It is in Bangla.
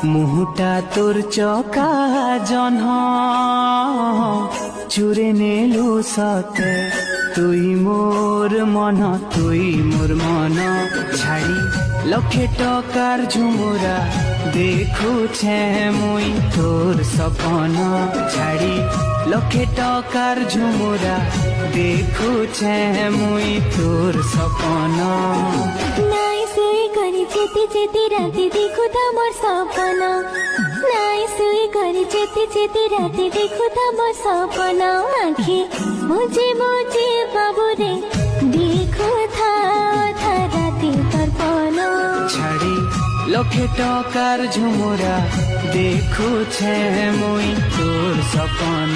মুহুটা তোর চকা জহ্ন চুরে নেলু সতে তুই মোর মন ছাড়ি লক্ষে টকার ঝুমুরা দেখুছে মুই তোর সপন ছাড়ি লক্ষে টকার ঝুমুরা দেখুছে মুই তোর সপন নাই শুই করে যেতে যেতে রাতে দেখো তোমার সপন নাই শুই করে যেতে যেতে রাতে দেখো তোমার সপন আখি বুঝে বুঝে বাবু রে দেখো রাতে তর্পণ ছাড়ি লক্ষে টকার ঝুমুরা দেখুছে মুই তোর সপন।